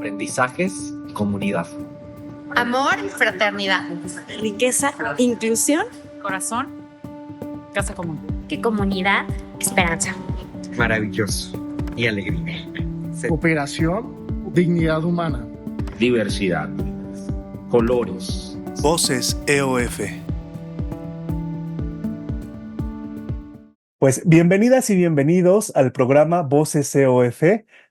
aprendizajes, comunidad. Amor y fraternidad. Riqueza, inclusión, corazón, casa común. ¿Qué comunidad? Esperanza. Maravilloso y alegría. Cooperación, dignidad humana. Diversidad, colores. Voces EOF. Pues bienvenidas y bienvenidos al programa Voces EOF,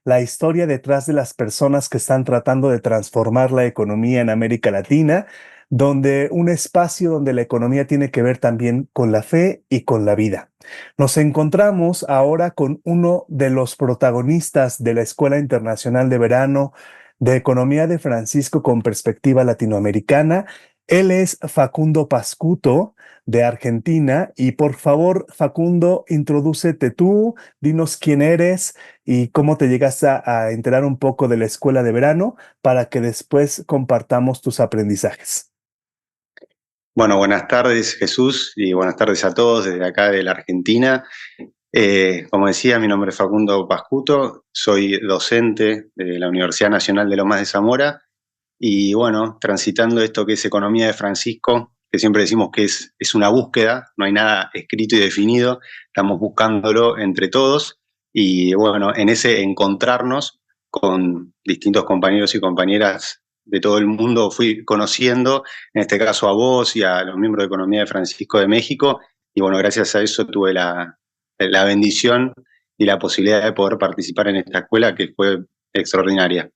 la historia detrás de las personas que están tratando de transformar la economía en América Latina, donde un espacio donde la economía tiene que ver también con la fe y con la vida. Nos encontramos ahora con uno de los protagonistas de la Escuela Internacional de Verano de Economía de Francisco con Perspectiva Latinoamericana. Él es Facundo Pascuto, de Argentina. Y por favor, Facundo, introdúcete tú, dinos quién eres y cómo te llegaste a enterar un poco de la Escuela de Verano para que después compartamos tus aprendizajes. Bueno, buenas tardes, Jesús, y buenas tardes a todos desde acá de la Argentina. Como decía, mi nombre es Facundo Pascuto, soy docente de la Universidad Nacional de Lomas de Zamora y bueno, transitando esto que es Economía de Francisco, que siempre decimos que es una búsqueda, no hay nada escrito y definido, estamos buscándolo entre todos y bueno, en ese encontrarnos con distintos compañeros y compañeras de todo el mundo fui conociendo, en este caso a vos y a los miembros de Economía de Francisco de México, y bueno, gracias a eso tuve la bendición y la posibilidad de poder participar en esta escuela que fue extraordinaria.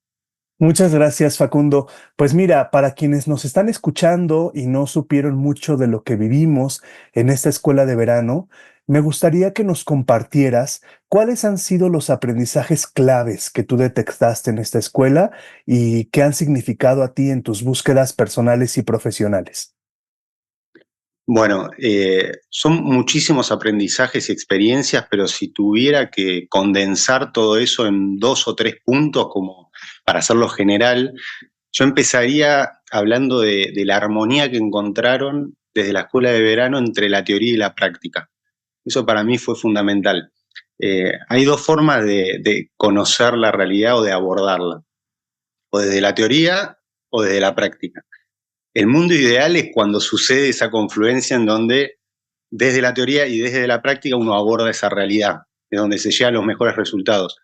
Muchas gracias, Facundo. Pues mira, para quienes nos están escuchando y no supieron mucho de lo que vivimos en esta escuela de verano, me gustaría que nos compartieras cuáles han sido los aprendizajes claves que tú detectaste en esta escuela y qué han significado a ti en tus búsquedas personales y profesionales. Bueno, son muchísimos aprendizajes y experiencias, pero si tuviera que condensar todo eso en 2 o 3 puntos, como para hacerlo general, yo empezaría hablando de la armonía que encontraron desde la escuela de verano entre la teoría y la práctica. Eso para mí fue fundamental. Hay 2 formas de conocer la realidad o de abordarla, o desde la teoría o desde la práctica. El mundo ideal es cuando sucede esa confluencia en donde desde la teoría y desde la práctica uno aborda esa realidad, de donde se llegan los mejores resultados.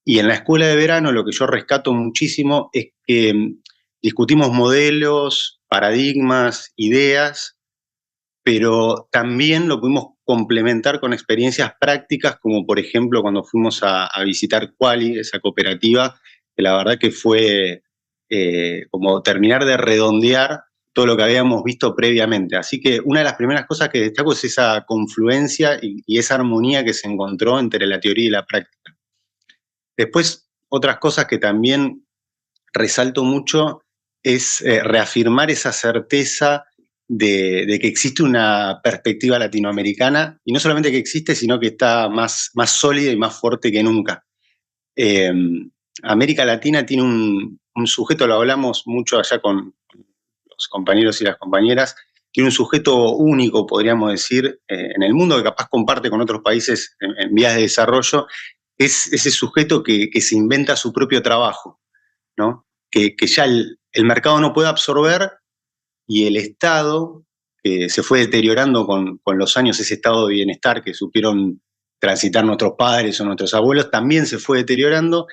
Y en la escuela de verano lo que yo rescato muchísimo es que discutimos modelos, paradigmas, ideas, pero también lo pudimos complementar con experiencias prácticas, como por ejemplo cuando fuimos a visitar Quali, esa cooperativa, que la verdad que fue como terminar de redondear todo lo que habíamos visto previamente. Así que una de las primeras cosas que destaco es esa confluencia y esa armonía que se encontró entre la teoría y la práctica. Después, otras cosas que también resalto mucho es reafirmar esa certeza de que existe una perspectiva latinoamericana, y no solamente que existe, sino que está más sólida y más fuerte que nunca. América Latina tiene un sujeto, lo hablamos mucho allá con los compañeros y las compañeras, tiene un sujeto único, podríamos decir, en el mundo, que capaz comparte con otros países en vías de desarrollo, es ese sujeto que se inventa su propio trabajo, ¿no? Que ya el mercado no puede absorber y el Estado, que se fue deteriorando con los años, ese estado de bienestar que supieron transitar nuestros padres o nuestros abuelos, también se fue deteriorando.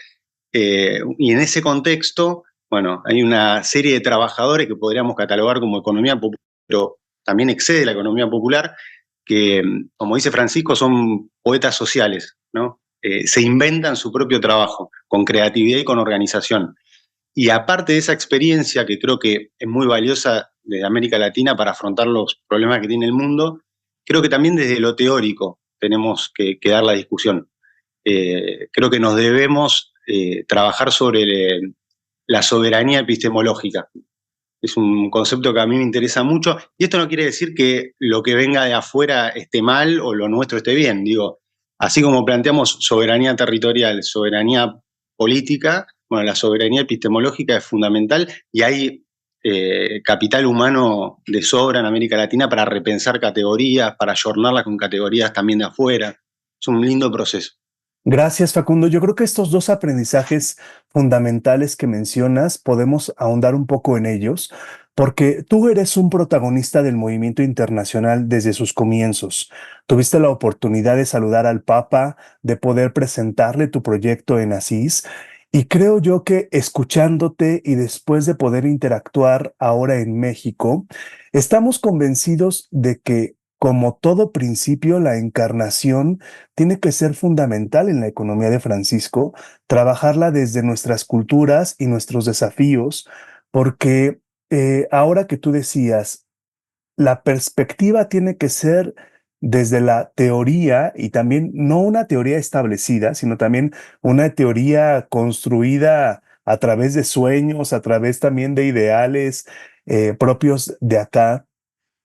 Y en ese contexto, bueno, hay una serie de trabajadores que podríamos catalogar como economía popular, pero también excede la economía popular, que, como dice Francisco, son poetas sociales, ¿no? Se inventan su propio trabajo, con creatividad y con organización. Y aparte de esa experiencia, que creo que es muy valiosa de América Latina para afrontar los problemas que tiene el mundo, creo que también desde lo teórico tenemos que dar la discusión. Creo que nos debemos trabajar sobre la soberanía epistemológica. Es un concepto que a mí me interesa mucho, y esto no quiere decir que lo que venga de afuera esté mal o lo nuestro esté bien. Digo, así como planteamos soberanía territorial, soberanía política, bueno, la soberanía epistemológica es fundamental, y hay capital humano de sobra en América Latina para repensar categorías, para ayornarlas con categorías también de afuera. Es un lindo proceso. Gracias, Facundo. Yo creo que estos dos aprendizajes fundamentales que mencionas, podemos ahondar un poco en ellos, porque tú eres un protagonista del movimiento internacional desde sus comienzos. Tuviste la oportunidad de saludar al Papa, de poder presentarle tu proyecto en Asís, y creo yo que escuchándote y después de poder interactuar ahora en México, estamos convencidos de que, como todo principio, la encarnación tiene que ser fundamental en la economía de Francisco, trabajarla desde nuestras culturas y nuestros desafíos, porque ahora que tú decías, la perspectiva tiene que ser desde la teoría y también no una teoría establecida, sino también una teoría construida a través de sueños, a través también de ideales propios de acá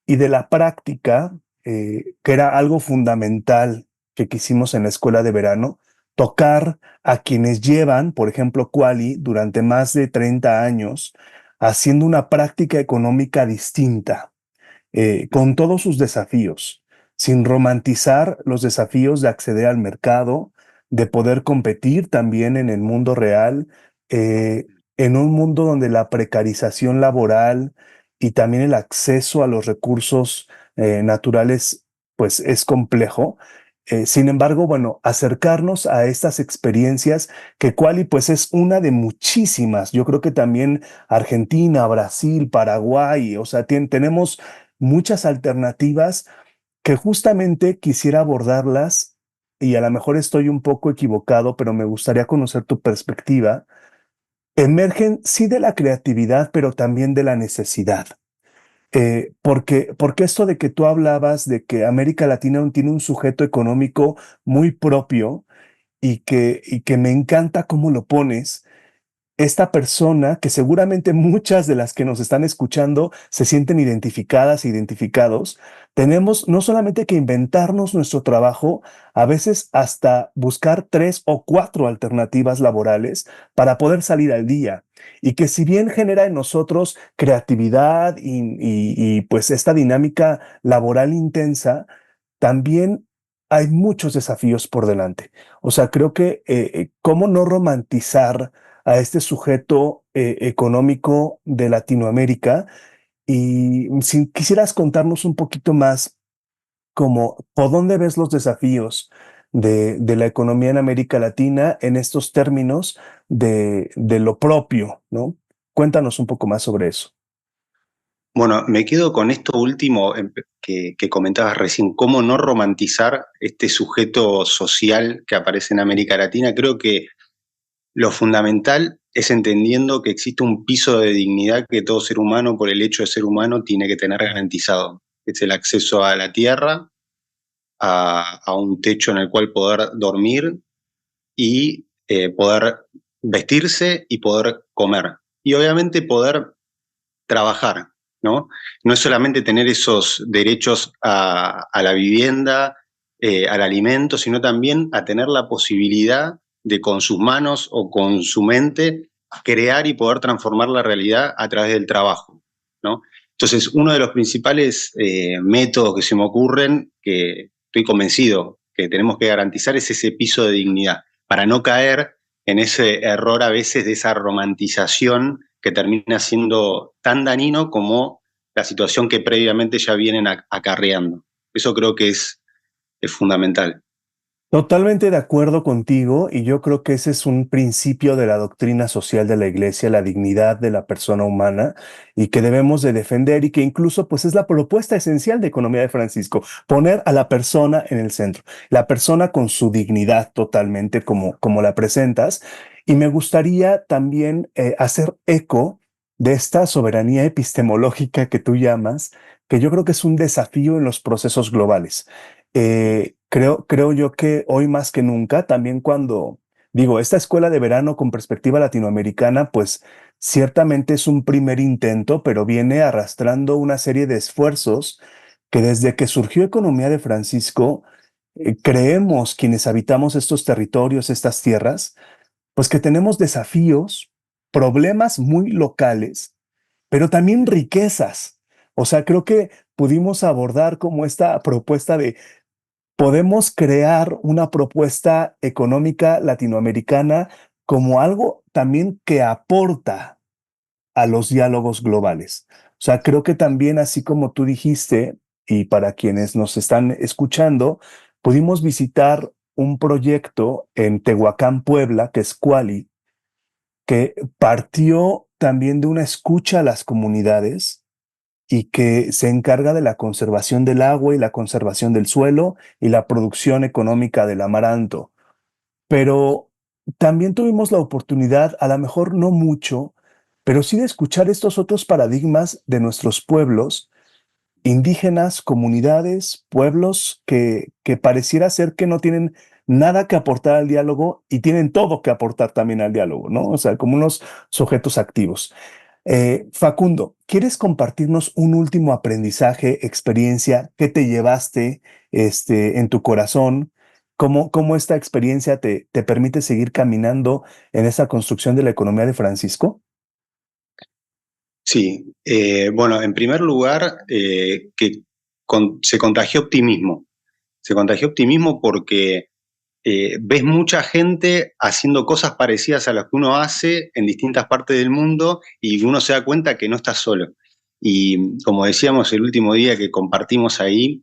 y de la práctica, que era algo fundamental que quisimos en la escuela de verano, tocar a quienes llevan, por ejemplo, Quali, durante más de 30 años, haciendo una práctica económica distinta, con todos sus desafíos, sin romantizar los desafíos de acceder al mercado, de poder competir también en el mundo real, en un mundo donde la precarización laboral y también el acceso a los recursos naturales, pues es complejo. Sin embargo, bueno, acercarnos a estas experiencias, que Quali pues es una de muchísimas. Yo creo que también Argentina, Brasil, Paraguay, o sea, tenemos muchas alternativas que justamente quisiera abordarlas, y a lo mejor estoy un poco equivocado, pero me gustaría conocer tu perspectiva. Emergen sí de la creatividad, pero también de la necesidad. Porque esto de que tú hablabas de que América Latina tiene un sujeto económico muy propio y que me encanta cómo lo pones, esta persona, que seguramente muchas de las que nos están escuchando se sienten identificadas e identificados, tenemos no solamente que inventarnos nuestro trabajo, a veces hasta buscar 3 o 4 alternativas laborales para poder salir al día. Y que si bien genera en nosotros creatividad y pues esta dinámica laboral intensa, también hay muchos desafíos por delante. O sea, creo que cómo no romantizar a este sujeto económico de Latinoamérica. Y si quisieras contarnos un poquito más, como por dónde ves los desafíos de la economía en América Latina en estos términos de lo propio, ¿no? Cuéntanos un poco más sobre eso. Bueno, me quedo con esto último que comentabas recién, cómo no romantizar este sujeto social que aparece en América Latina. Creo que lo fundamental es entendiendo que existe un piso de dignidad que todo ser humano, por el hecho de ser humano, tiene que tener garantizado. Es el acceso a la tierra, a un techo en el cual poder dormir y poder vestirse y poder comer. Y obviamente poder trabajar, ¿no? No es solamente tener esos derechos a la vivienda, al alimento, sino también a tener la posibilidad de, con sus manos o con su mente, crear y poder transformar la realidad a través del trabajo, ¿no? Entonces, uno de los principales métodos que se me ocurren, que estoy convencido que tenemos que garantizar, es ese piso de dignidad, para no caer en ese error a veces de esa romantización que termina siendo tan dañino como la situación que previamente ya vienen acarreando. Eso creo que es fundamental. Totalmente de acuerdo contigo, y yo creo que ese es un principio de la doctrina social de la Iglesia, la dignidad de la persona humana, y que debemos de defender, y que incluso pues es la propuesta esencial de Economía de Francisco, poner a la persona en el centro, la persona con su dignidad totalmente como la presentas. Y me gustaría también hacer eco de esta soberanía epistemológica que tú llamas, que yo creo que es un desafío en los procesos globales. Creo yo que hoy más que nunca, también cuando digo, esta escuela de verano con perspectiva latinoamericana, pues ciertamente es un primer intento, pero viene arrastrando una serie de esfuerzos que desde que surgió Economía de Francisco, creemos quienes habitamos estos territorios, estas tierras, pues que tenemos desafíos, problemas muy locales, pero también riquezas. O sea, creo que pudimos abordar como esta propuesta de podemos crear una propuesta económica latinoamericana como algo también que aporta a los diálogos globales. O sea, creo que también, así como tú dijiste, y para quienes nos están escuchando, pudimos visitar un proyecto en Tehuacán, Puebla, que es Kuali, que partió también de una escucha a las comunidades y que se encarga de la conservación del agua y la conservación del suelo y la producción económica del amaranto. Pero también tuvimos la oportunidad, a lo mejor no mucho, pero sí de escuchar estos otros paradigmas de nuestros pueblos indígenas, comunidades, pueblos que pareciera ser que no tienen nada que aportar al diálogo y tienen todo que aportar también al diálogo, ¿no? O sea, como unos sujetos activos. Facundo, ¿quieres compartirnos un último aprendizaje, experiencia que te llevaste en tu corazón? ¿Cómo esta experiencia te permite seguir caminando en esa construcción de la economía de Francisco? Sí, bueno, en primer lugar, se contagió optimismo. Se contagió optimismo porque ves mucha gente haciendo cosas parecidas a las que uno hace en distintas partes del mundo y uno se da cuenta que no está solo. Y como decíamos el último día que compartimos ahí,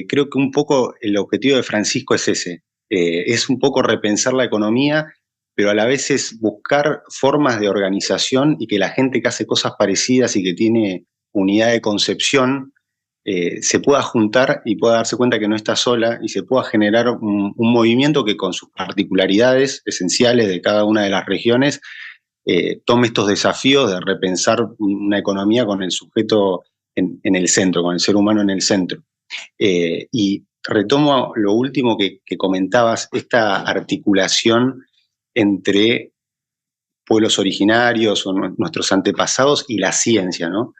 creo que un poco el objetivo de Francisco es ese. Es un poco repensar la economía, pero a la vez es buscar formas de organización y que la gente que hace cosas parecidas y que tiene unidad de concepción se pueda juntar y pueda darse cuenta que no está sola y se pueda generar un movimiento que con sus particularidades esenciales de cada una de las regiones tome estos desafíos de repensar una economía con el sujeto en el centro, con el ser humano en el centro. Y retomo lo último que comentabas, esta articulación entre pueblos originarios o nuestros antepasados y la ciencia, ¿no?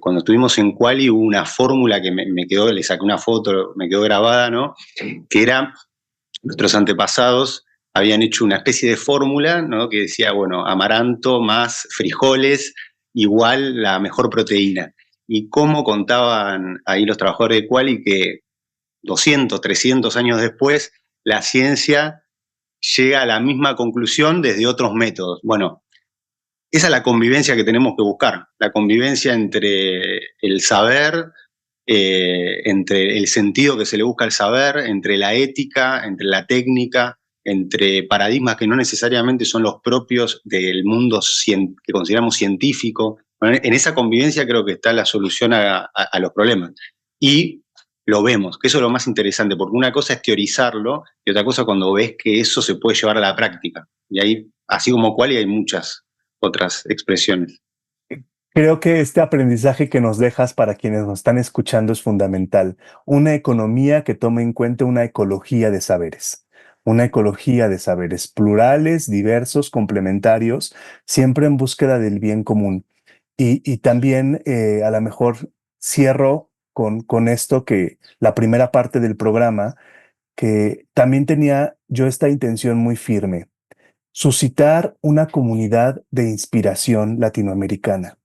Cuando estuvimos en Kuali hubo una fórmula que me quedó, le saqué una foto, me quedó grabada, ¿no? Que era, nuestros antepasados habían hecho una especie de fórmula, ¿no? Que decía, bueno, amaranto más frijoles igual la mejor proteína. Y cómo contaban ahí los trabajadores de Kuali que 200, 300 años después, la ciencia llega a la misma conclusión desde otros métodos. Bueno, esa es la convivencia que tenemos que buscar, la convivencia entre el saber, entre el sentido que se le busca al saber, entre la ética, entre la técnica, entre paradigmas que no necesariamente son los propios del mundo que consideramos científico. Bueno, en esa convivencia creo que está la solución a los problemas. Y lo vemos, que eso es lo más interesante, porque una cosa es teorizarlo y otra cosa cuando ves que eso se puede llevar a la práctica. Y ahí, así como Kuali, hay muchas otras expresiones. Creo que este aprendizaje que nos dejas para quienes nos están escuchando es fundamental. Una economía que tome en cuenta una ecología de saberes. Una ecología de saberes plurales, diversos, complementarios, siempre en búsqueda del bien común. Y también a lo mejor cierro con esto, que la primera parte del programa, que también tenía yo esta intención muy firme: suscitar una comunidad de inspiración latinoamericana.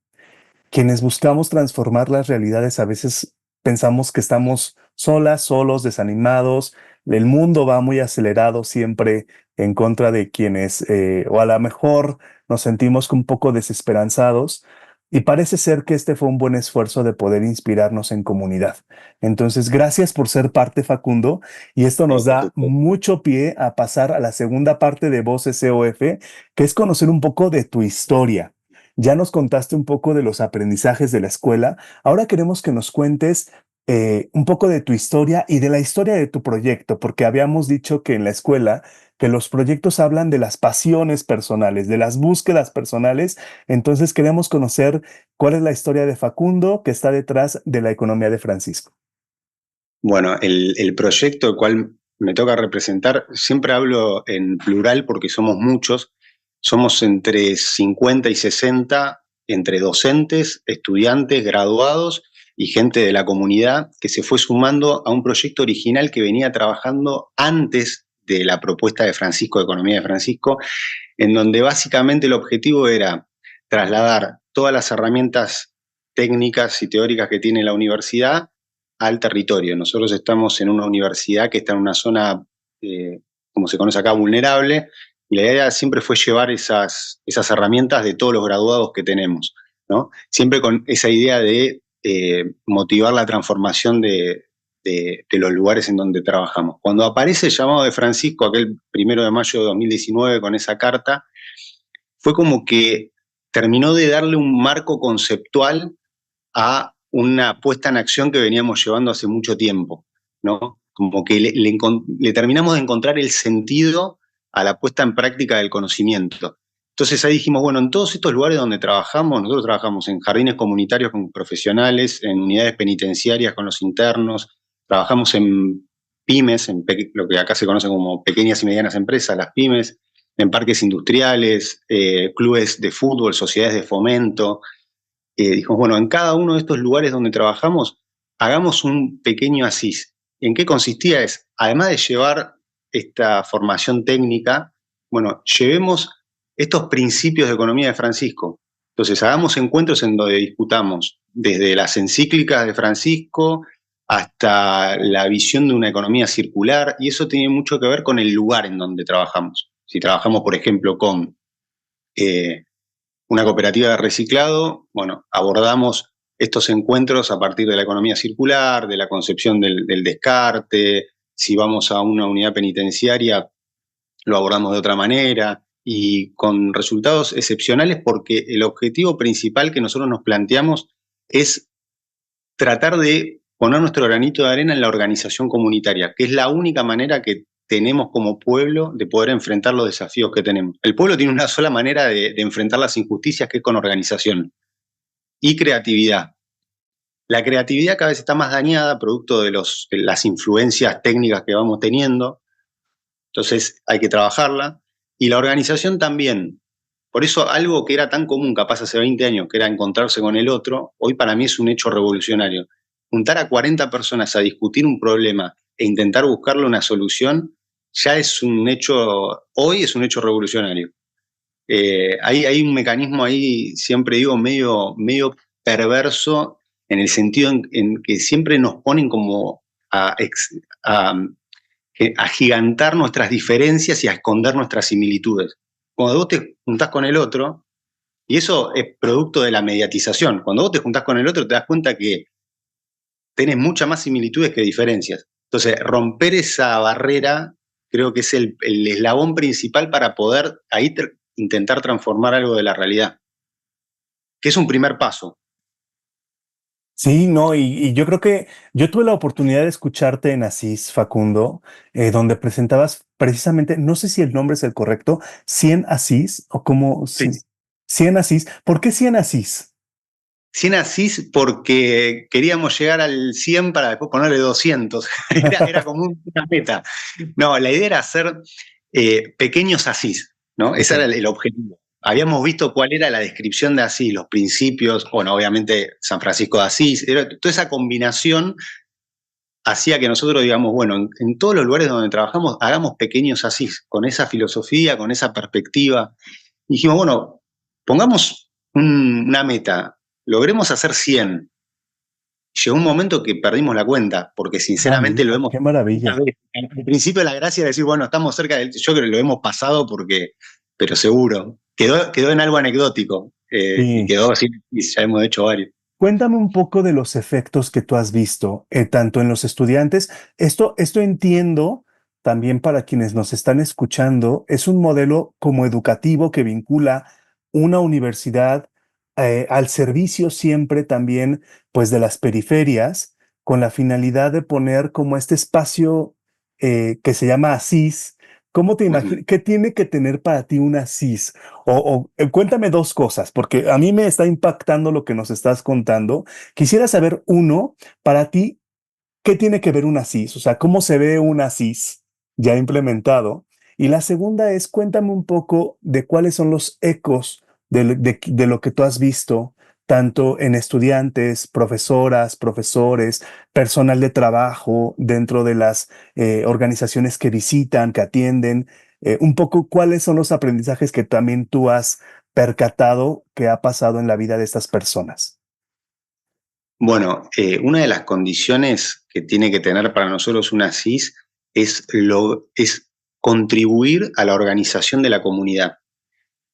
Quienes buscamos transformar las realidades a veces pensamos que estamos solas, solos, desanimados. El mundo va muy acelerado siempre en contra de quienes, o a lo mejor nos sentimos un poco desesperanzados. Y parece ser que este fue un buen esfuerzo de poder inspirarnos en comunidad. Entonces, gracias por ser parte, Facundo. Y esto nos da mucho pie a pasar a la segunda parte de Voces COF, que es conocer un poco de tu historia. Ya nos contaste un poco de los aprendizajes de la escuela. Ahora queremos que nos cuentes un poco de tu historia y de la historia de tu proyecto, porque habíamos dicho que en la escuela que los proyectos hablan de las pasiones personales, de las búsquedas personales. Entonces queremos conocer cuál es la historia de Facundo que está detrás de la economía de Francisco. Bueno, el proyecto el cual me toca representar, siempre hablo en plural porque somos muchos, somos entre 50 y 60, entre docentes, estudiantes, graduados y gente de la comunidad que se fue sumando a un proyecto original que venía trabajando antes de la propuesta de Francisco, de Economía de Francisco, en donde básicamente el objetivo era trasladar todas las herramientas técnicas y teóricas que tiene la universidad al territorio. Nosotros estamos en una universidad que está en una zona, como se conoce acá, vulnerable, y la idea siempre fue llevar esas herramientas de todos los graduados que tenemos, ¿no? Siempre con esa idea de motivar la transformación de los lugares en donde trabajamos. Cuando aparece el llamado de Francisco, aquel 1 de mayo de 2019, con esa carta, fue como que terminó de darle un marco conceptual a una puesta en acción que veníamos llevando hace mucho tiempo, ¿no? Como que le terminamos de encontrar el sentido a la puesta en práctica del conocimiento. Entonces ahí dijimos, bueno, en todos estos lugares donde trabajamos, nosotros trabajamos en jardines comunitarios con profesionales, en unidades penitenciarias con los internos, trabajamos en pymes, lo que acá se conoce como pequeñas y medianas empresas, las pymes, en parques industriales, clubes de fútbol, sociedades de fomento. Dijimos, bueno, en cada uno de estos lugares donde trabajamos, hagamos un pequeño ASIS. ¿En qué consistía? Además de llevar esta formación técnica, bueno, llevemos estos principios de economía de Francisco. Entonces, hagamos encuentros en donde discutamos desde las encíclicas de Francisco hasta la visión de una economía circular, y eso tiene mucho que ver con el lugar en donde trabajamos. Si trabajamos, por ejemplo, con una cooperativa de reciclado, bueno, abordamos estos encuentros a partir de la economía circular, de la concepción del descarte. Si vamos a una unidad penitenciaria, lo abordamos de otra manera y con resultados excepcionales, porque el objetivo principal que nosotros nos planteamos es tratar de poner nuestro granito de arena en la organización comunitaria, que es la única manera que tenemos como pueblo de poder enfrentar los desafíos que tenemos. El pueblo tiene una sola manera de enfrentar las injusticias, que es con organización y creatividad. La creatividad cada vez está más dañada, producto de las influencias técnicas que vamos teniendo, entonces hay que trabajarla, y la organización también. Por eso algo que era tan común capaz hace 20 años, que era encontrarse con el otro, hoy para mí es un hecho revolucionario. Juntar a 40 personas a discutir un problema e intentar buscarle una solución, ya es un hecho, hoy es un hecho revolucionario. Hay un mecanismo ahí, siempre digo, medio perverso, en el sentido en que siempre nos ponen como a agigantar nuestras diferencias y a esconder nuestras similitudes. Cuando vos te juntás con el otro, y eso es producto de la mediatización, cuando vos te juntás con el otro te das cuenta que tenés muchas más similitudes que diferencias. Entonces, romper esa barrera creo que es el eslabón principal para poder ahí intentar transformar algo de la realidad, que es un primer paso. Sí, no, y yo creo que yo tuve la oportunidad de escucharte en Asís, Facundo, donde presentabas precisamente, no sé si el nombre es el correcto, 100 Asís, o como, Sí. 100 Asís. ¿Por qué 100 Asís? 100 Asís porque queríamos llegar al 100 para después ponerle 200. Era como una meta. No, la idea era hacer pequeños Asís, ¿no? Ese era el objetivo. Habíamos visto cuál era la descripción de Asís, los principios, bueno, obviamente San Francisco de Asís, toda esa combinación hacía que nosotros digamos, bueno, en todos los lugares donde trabajamos, hagamos pequeños Asís, con esa filosofía, con esa perspectiva. Y dijimos, bueno, pongamos una meta, logremos hacer 100. Llegó un momento que perdimos la cuenta, porque sinceramente lo hemos... ¡Qué maravilla! Al principio la gracia era decir, bueno, estamos cerca del... Yo creo que lo hemos pasado pero seguro. Quedó en algo anecdótico. Sí. Y quedó así, y ya hemos hecho varios. Cuéntame un poco de los efectos que tú has visto, tanto en los estudiantes. Esto entiendo también para quienes nos están escuchando, es un modelo como educativo que vincula una universidad al servicio siempre también, pues, de las periferias, con la finalidad de poner como este espacio que se llama Asís. ¿Cómo te imaginas? ¿Qué tiene que tener para ti una Asís? Cuéntame dos cosas, porque a mí me está impactando lo que nos estás contando. Quisiera saber, uno, para ti, ¿qué tiene que ver una Asís? O sea, ¿cómo se ve una Asís ya implementado? Y la segunda es, cuéntame un poco de cuáles son los ecos de lo que tú has visto, tanto en estudiantes, profesoras, profesores, personal de trabajo dentro de las organizaciones que visitan, que atienden, un poco cuáles son los aprendizajes que también tú has percatado que ha pasado en la vida de estas personas. Bueno, una de las condiciones que tiene que tener para nosotros una CIS es contribuir a la organización de la comunidad.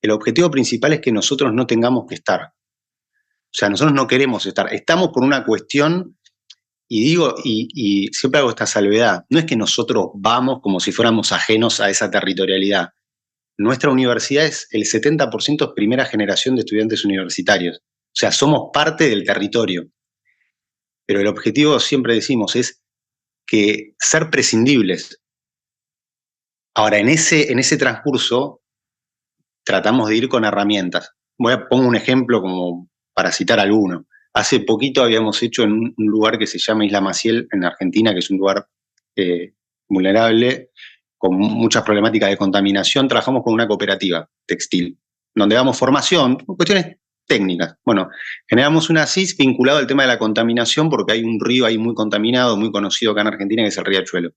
El objetivo principal es que nosotros no tengamos que estar. O sea, nosotros no queremos estar. Estamos por una cuestión, y siempre hago esta salvedad, no es que nosotros vamos como si fuéramos ajenos a esa territorialidad. Nuestra universidad es el 70% es primera generación de estudiantes universitarios. O sea, somos parte del territorio. Pero el objetivo, siempre decimos, es que ser prescindibles. Ahora, en ese transcurso, tratamos de ir con herramientas. Pongo un ejemplo como para citar alguno. Hace poquito habíamos hecho en un lugar que se llama Isla Maciel, en Argentina, que es un lugar vulnerable, con muchas problemáticas de contaminación. Trabajamos con una cooperativa textil, donde damos formación, cuestiones técnicas. Bueno, generamos una CIS vinculado al tema de la contaminación, porque hay un río ahí muy contaminado, muy conocido acá en Argentina, que es el Riachuelo.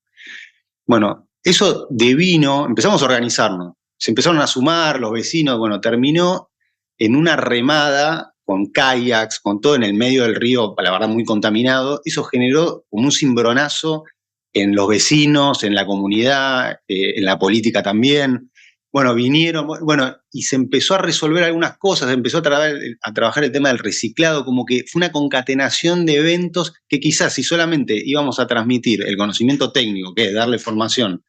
Bueno, eso devino, empezamos a organizarnos. Se empezaron a sumar los vecinos, bueno, terminó en una remada con kayaks, con todo en el medio del río, la verdad muy contaminado. Eso generó como un cimbronazo en los vecinos, en la comunidad, en la política también. Bueno, vinieron, bueno, y se empezó a resolver algunas cosas, se empezó a trabajar el tema del reciclado, como que fue una concatenación de eventos que quizás si solamente íbamos a transmitir el conocimiento técnico, que es darle formación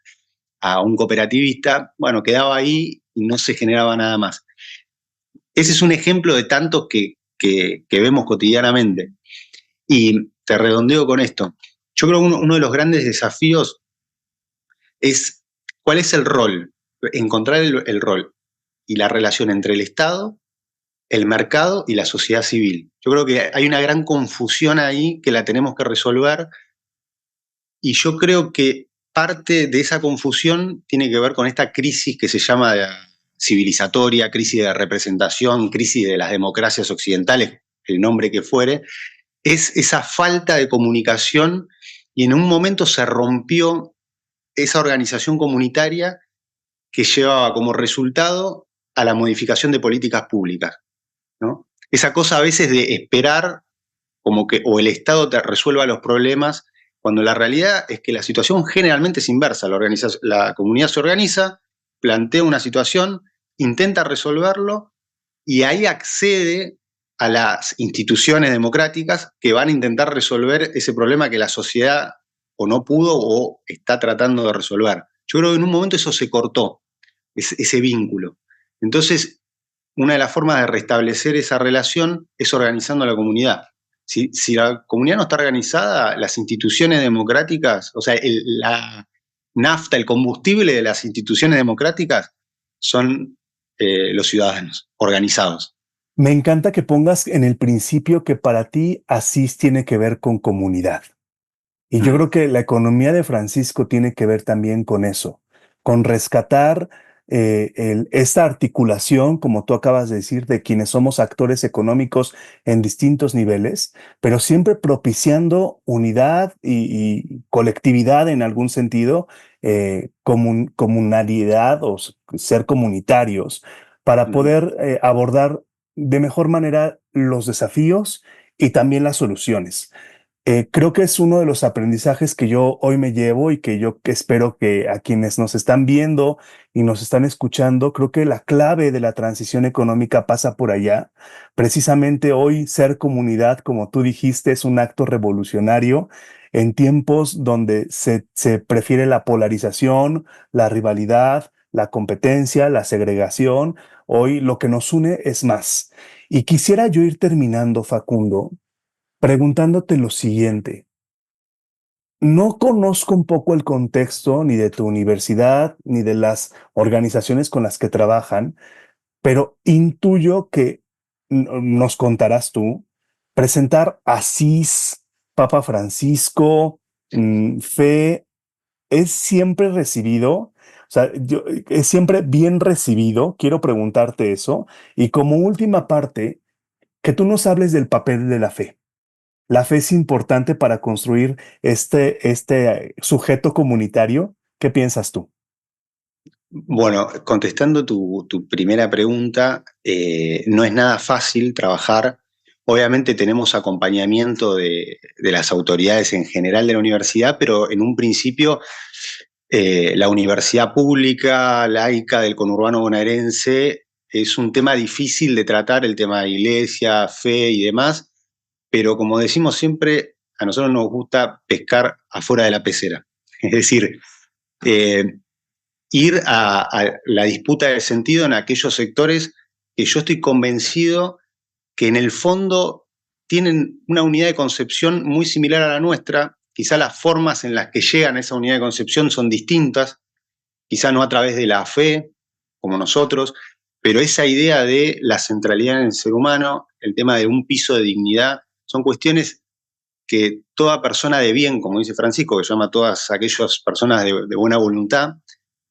a un cooperativista, bueno, quedaba ahí y no se generaba nada más. Ese es un ejemplo de tantos que vemos cotidianamente. Y te redondeo con esto. Yo creo que uno de los grandes desafíos es cuál es el rol, encontrar el rol y la relación entre el Estado, el mercado y la sociedad civil. Yo creo que hay una gran confusión ahí que la tenemos que resolver, y yo creo que parte de esa confusión tiene que ver con esta crisis que se llama civilizatoria, crisis de representación, crisis de las democracias occidentales, el nombre que fuere. Es esa falta de comunicación, y en un momento se rompió esa organización comunitaria que llevaba como resultado a la modificación de políticas públicas, ¿no? Esa cosa a veces de esperar como que o el Estado te resuelva los problemas, cuando la realidad es que la situación generalmente es inversa. La comunidad se organiza, plantea una situación, intenta resolverlo, y ahí accede a las instituciones democráticas que van a intentar resolver ese problema que la sociedad o no pudo o está tratando de resolver. Yo creo que en un momento eso se cortó, ese vínculo. Entonces, una de las formas de restablecer esa relación es organizando a la comunidad. Si la comunidad no está organizada, las instituciones democráticas, o sea, la nafta, el combustible de las instituciones democráticas son los ciudadanos organizados. Me encanta que pongas en el principio que para ti ASIS tiene que ver con comunidad. Y yo creo que la economía de Francisco tiene que ver también con eso, con rescatar esta articulación, como tú acabas de decir, de quienes somos actores económicos en distintos niveles, pero siempre propiciando unidad y colectividad en algún sentido, comunalidad o ser comunitarios, para poder abordar de mejor manera los desafíos y también las soluciones. Creo que es uno de los aprendizajes que yo hoy me llevo y que yo espero que a quienes nos están viendo y nos están escuchando, creo que la clave de la transición económica pasa por allá. Precisamente hoy ser comunidad, como tú dijiste, es un acto revolucionario en tiempos donde se prefiere la polarización, la rivalidad, la competencia, la segregación. Hoy lo que nos une es más. Y quisiera yo ir terminando, Facundo, preguntándote lo siguiente. No conozco un poco el contexto ni de tu universidad ni de las organizaciones con las que trabajan, pero intuyo que nos contarás tú, presentar ASIS, Papa Francisco, fe, ¿es siempre recibido? O sea, ¿es siempre bien recibido? Quiero preguntarte eso. Y como última parte, que tú nos hables del papel de la fe. ¿La fe es importante para construir este sujeto comunitario? ¿Qué piensas tú? Bueno, contestando tu primera pregunta, no es nada fácil trabajar Obviamente tenemos acompañamiento de las autoridades en general de la universidad, pero en un principio la universidad pública, laica del conurbano bonaerense es un tema difícil de tratar, el tema de iglesia, fe y demás, pero como decimos siempre, a nosotros nos gusta pescar afuera de la pecera. Es decir, ir a la disputa de sentido en aquellos sectores que yo estoy convencido que en el fondo tienen una unidad de concepción muy similar a la nuestra. Quizá las formas en las que llegan a esa unidad de concepción son distintas, quizá no a través de la fe, como nosotros, pero esa idea de la centralidad en el ser humano, el tema de un piso de dignidad, son cuestiones que toda persona de bien, como dice Francisco, que llama a todas aquellas personas de buena voluntad,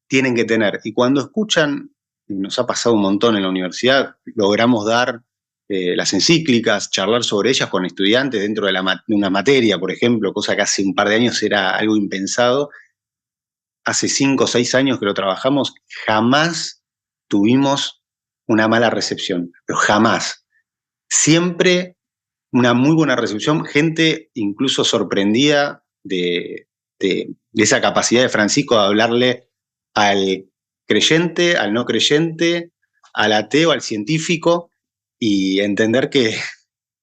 tienen que tener. Y cuando escuchan, y nos ha pasado un montón en la universidad, logramos dar las encíclicas, charlar sobre ellas con estudiantes dentro de una materia, por ejemplo, cosa que hace un par de años era algo impensado. Hace 5 o 6 años que lo trabajamos, jamás tuvimos una mala recepción, pero jamás. Siempre una muy buena recepción, gente incluso sorprendida de esa capacidad de Francisco de hablarle al creyente, al no creyente, al ateo, al científico, y entender que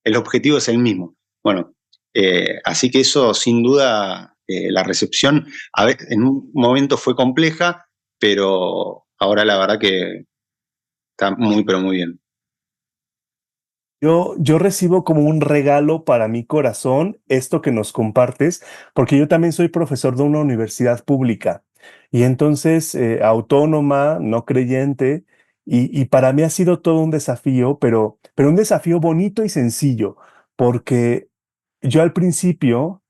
el objetivo es el mismo. Bueno, así que eso sin duda, la recepción en un momento fue compleja, pero ahora la verdad que está muy, pero muy bien. Yo recibo como un regalo para mi corazón esto que nos compartes, porque yo también soy profesor de una universidad pública y entonces autónoma, no creyente, y para mí ha sido todo un desafío, pero un desafío bonito y sencillo, porque yo al principio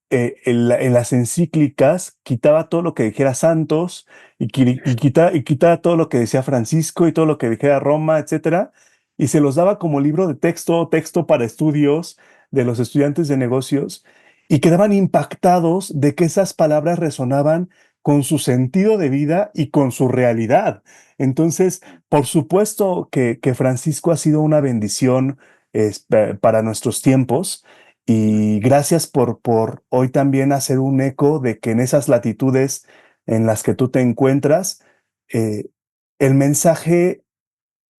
en las encíclicas quitaba todo lo que dijera Santos y quitaba todo lo que decía Francisco y todo lo que dijera Roma, etcétera, y se los daba como libro de texto para estudios de los estudiantes de negocios, y quedaban impactados de que esas palabras resonaban con su sentido de vida y con su realidad. Entonces, por supuesto que Francisco ha sido una bendición para nuestros tiempos, y gracias por hoy también hacer un eco de que en esas latitudes en las que tú te encuentras, el mensaje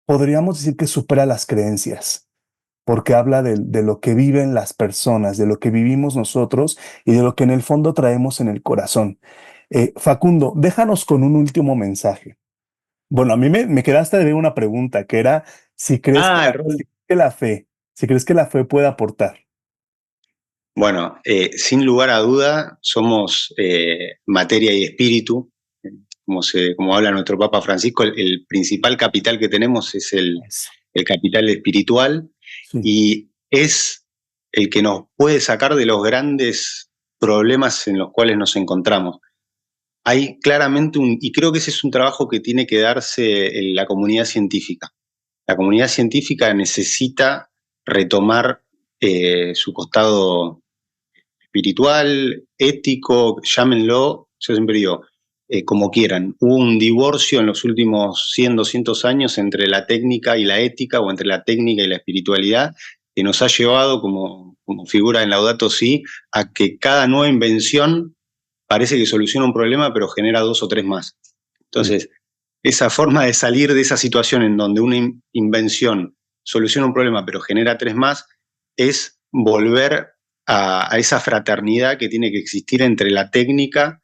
podríamos decir que supera las creencias, porque habla de lo que viven las personas, de lo que vivimos nosotros y de lo que en el fondo traemos en el corazón. Facundo, déjanos con un último mensaje. Bueno, a mí me quedaste de ver una pregunta que era si crees si crees que la fe puede aportar. Bueno, sin lugar a duda, somos materia y espíritu. Como habla nuestro Papa Francisco, el principal capital que tenemos es el capital espiritual, sí, y es el que nos puede sacar de los grandes problemas en los cuales nos encontramos. Hay claramente y creo que ese es un trabajo que tiene que darse en la comunidad científica. La comunidad científica necesita retomar su costado espiritual, ético, llámenlo, yo siempre digo, como quieran. Hubo un divorcio en los últimos 100, 200 años entre la técnica y la ética, o entre la técnica y la espiritualidad, que nos ha llevado, como figura en Laudato Si, a que cada nueva invención parece que soluciona un problema, pero genera 2 o 3 más. Entonces, esa forma de salir de esa situación en donde una invención soluciona un problema, pero genera 3 más, es volver a esa fraternidad que tiene que existir entre la técnica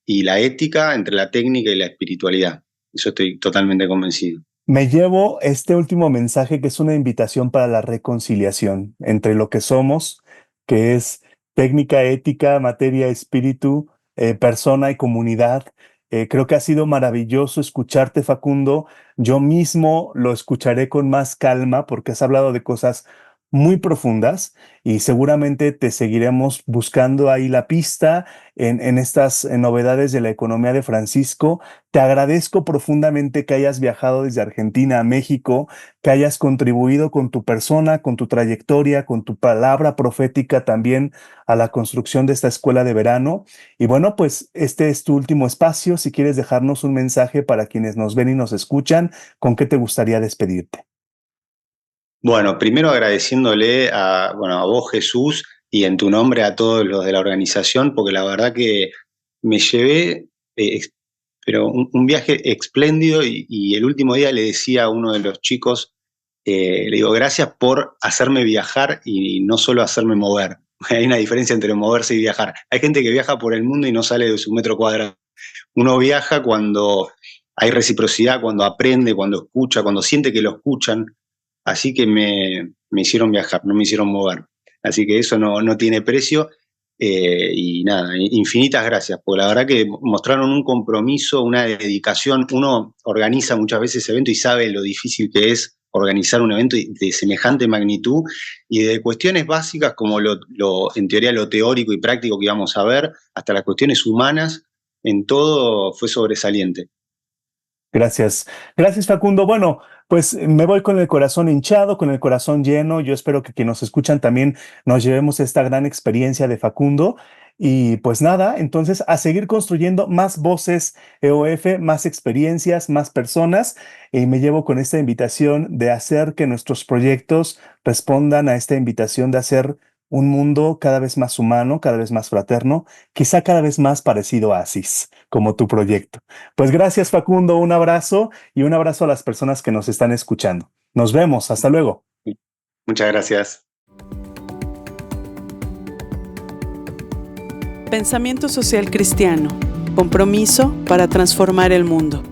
y la ética, entre la técnica y la espiritualidad. Eso estoy totalmente convencido. Me llevo este último mensaje, que es una invitación para la reconciliación entre lo que somos, que es técnica, ética, materia, espíritu, persona y comunidad. Creo que ha sido maravilloso escucharte, Facundo. Yo mismo lo escucharé con más calma porque has hablado de cosas muy profundas y seguramente te seguiremos buscando ahí la pista en estas novedades de la economía de Francisco. Te agradezco profundamente que hayas viajado desde Argentina a México, que hayas contribuido con tu persona, con tu trayectoria, con tu palabra profética también a la construcción de esta escuela de verano. Y bueno, pues este es tu último espacio. Si quieres dejarnos un mensaje para quienes nos ven y nos escuchan, ¿con qué te gustaría despedirte? Bueno, primero agradeciéndole a vos, Jesús, y en tu nombre a todos los de la organización, porque la verdad que me llevé, pero un viaje espléndido y el último día le decía a uno de los chicos, le digo, gracias por hacerme viajar y no solo hacerme mover. Hay una diferencia entre moverse y viajar. Hay gente que viaja por el mundo y no sale de su metro cuadrado. Uno viaja cuando hay reciprocidad, cuando aprende, cuando escucha, cuando siente que lo escuchan. Así que me hicieron viajar, no me hicieron mover. Así que eso no tiene precio. Y nada, infinitas gracias, porque la verdad que mostraron un compromiso, una dedicación. Uno organiza muchas veces eventos y sabe lo difícil que es organizar un evento de semejante magnitud y de cuestiones básicas como en teoría lo teórico y práctico que íbamos a ver, hasta las cuestiones humanas, en todo fue sobresaliente. Gracias. Gracias, Facundo. Bueno, pues me voy con el corazón hinchado, con el corazón lleno. Yo espero que quienes nos escuchan también nos llevemos esta gran experiencia de Facundo. Y pues nada, entonces a seguir construyendo más voces EOF, más experiencias, más personas. Y me llevo con esta invitación de hacer que nuestros proyectos respondan a esta invitación de hacer un mundo cada vez más humano, cada vez más fraterno, quizá cada vez más parecido a Asís, como tu proyecto. Pues gracias, Facundo, un abrazo y un abrazo a las personas que nos están escuchando. Nos vemos, hasta luego. Muchas gracias. Pensamiento social cristiano, compromiso para transformar el mundo.